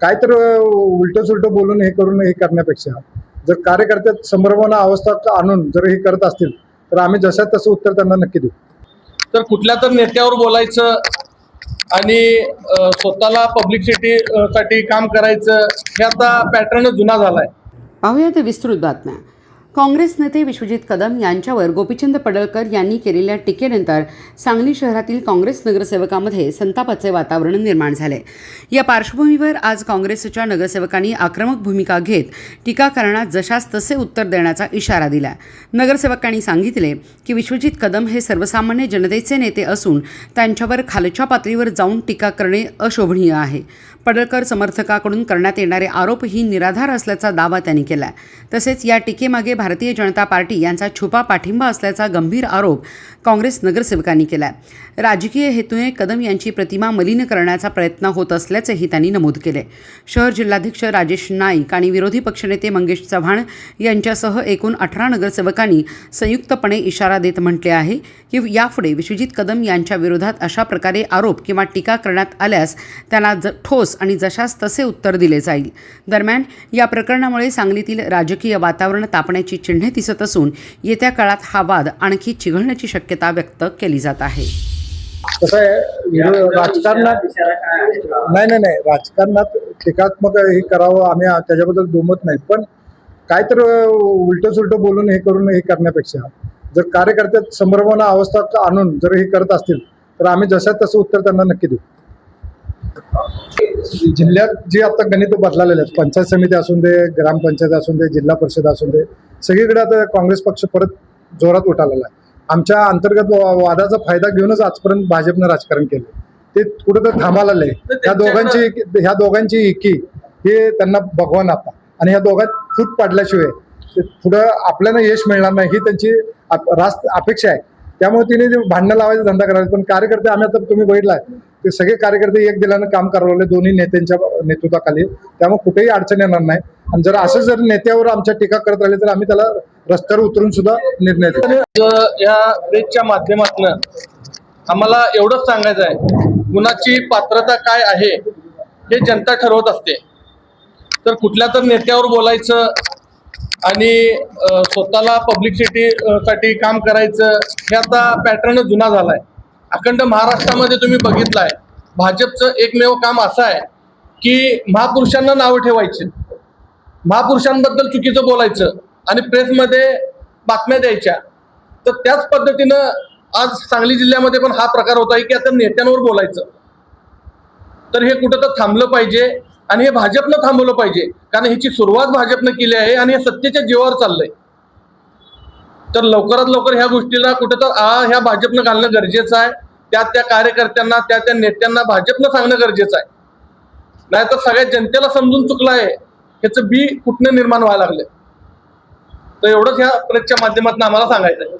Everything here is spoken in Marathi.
काय तर उलटं सुलटं बोलून हे करून हे करण्यापेक्षा जर कार्यकर्त्यात संभ्रमण अवस्था आणून जर हे करत असतील तर आम्ही जसं तसं उत्तर त्यांना नक्की देऊ. तर कुठल्या तर नेत्यावर बोलायचं आणि स्वतःला पब्लिसिटी साठी काम करायचं हे आता पॅटर्न जुना झालाय. पाहूया ते विस्तृत बातम्या. काँग्रेस नेते विश्वजित कदम यांच्यावर गोपीचंद पडळकर यांनी केलेल्या टीकेनंतर सांगली शहरातील काँग्रेस नगरसेवकांमध्ये संतापाचे वातावरण निर्माण झाले. या पार्श्वभूमीवर आज काँग्रेसच्या नगरसेवकांनी आक्रमक भूमिका घेत टीकाकरणात जशास तसे उत्तर देण्याचा इशारा दिला. नगरसेवकांनी सांगितले की विश्वजित कदम हे सर्वसामान्य जनतेचे नेते असून त्यांच्यावर खालच्या पातळीवर जाऊन टीका करणे अशोभनीय आहे. पडळकर समर्थकाकडून करण्यात येणारे आरोपही निराधार असल्याचा दावा त्यांनी केला. तसेच या टीकेमागे भारतीय जनता पार्टी यांचा छुपा पाठिंबा असल्याचा गंभीर आरोप काँग्रेस नगरसेवकांनी केला. राजकीय हेतूने कदम यांची प्रतिमा मलिन करण्याचा प्रयत्न होत असल्याचेही त्यांनी नमूद केले. शहर जिल्हाध्यक्ष राजेश नाईक आणि विरोधी पक्षनेते मंगेश चव्हाण यांच्यासह एकूण 18 नगरसेवकांनी संयुक्तपणे इशारा देत म्हटले आहे की यापुढे विश्वजित कदम यांच्या विरोधात अशा प्रकारे आरोप किंवा टीका करण्यात आल्यास त्यांना ठोस आणि जशास तसे उत्तर दिले जाईल. दरम्यान या प्रकरणामुळे सांगलीतील राजकीय वातावरण तापण्याची चिन्हे दिसत असून येत्या काळात हा वाद आणखी चिघळण्याची शक्यता व्यक्त केली जात आहे. कसं आहे राजकारणात नाही राजकारणात टीकात्मक हे करावं आम्ही त्याच्याबद्दल दुमत नाही, पण काय तर उलटं सुलटं बोलून हे करून हे करण्यापेक्षा जर कार्यकर्त्यात संभ्रमण अवस्था आणून जर हे करत असतील तर आम्ही जसं तसं उत्तर त्यांना नक्की देऊ. जिल्ह्यात जे आता गणित बदललेले आहेत, पंचायत समिती असून दे, ग्रामपंचायत असून दे, जिल्हा परिषद असून दे, सगळीकडे आता काँग्रेस पक्ष परत जोरात उठालेला आहे. आमच्या अंतर्गत वादाचा फायदा घेऊनच आजपर्यंत भाजपनं राजकारण केलं, ते कुठं थांबायला आलंय. ह्या दोघांची एकी हे त्यांना भगवान आता, आणि ह्या दोघांत फूट पाडल्याशिवाय पुढं आपल्याला यश मिळणार नाही ही त्यांची अपेक्षा आहे. त्यामुळे तिने भांडणं लावायचा धंदा करायचा. पण कार्यकर्ते आम्ही आता तुम्ही बघितलाय ते सगळे कार्यकर्ते एक दिलानं काम करावले दोन्ही नेत्यांच्या नेतृत्वाखाली, त्यामुळे कुठेही अडचण येणार नाही. आणि जर असं जर नेत्यावर आमच्या टीका करत राहिले तर आम्ही त्याला रस्त्यावर उतरून सुद्धा निर्णय देऊ. या प्रेसच्या माध्यमातून आम्हाला एवढंच सांगायचं आहे, कुणाची पात्रता काय आहे हे जनता ठरवत असते. तर कुठल्या तर नेत्यावर बोलायचं आणि स्वतःला पब्लिसिटी साठी काम करायचं हे आता पॅटर्न जुना झालाय. अखंड महाराष्ट्रामध्ये तुम्ही बघितलाय भाजपचं एकमेव काम असं आहे की महापुरुषांना नावं ठेवायची, महापुरुषांबद्दल चुकीचं बोलायचं आणि प्रेसमध्ये बातम्या द्यायच्या. तर त्याच पद्धतीनं आज सांगली जिल्ह्यामध्ये पण हा प्रकार होत आहे की आता नेत्यांवर बोलायचं. तर हे कुठं तर थांबलं पाहिजे आणि हे भाजपनं थांबवलं पाहिजे, कारण ह्याची सुरुवात भाजपनं केली आहे आणि हे सत्तेच्या जीवावर चाललंय. तर लवकरात लवकर ह्या गोष्टीला कुठं तर ह्या भाजपनं घालणं गरजेचं आहे. त्या कार्यकर्त्यांना त्या नेत्यांना भाजपनं सांगणं गरजेचं आहे. नाहीतर सगळ्या जनतेला समजून चुकलं आहे ह्याचं बी कुठनं निर्माण व्हायला लागलं. तर एवढंच ह्या प्रेसच्या माध्यमातून आम्हाला सांगायचं आहे.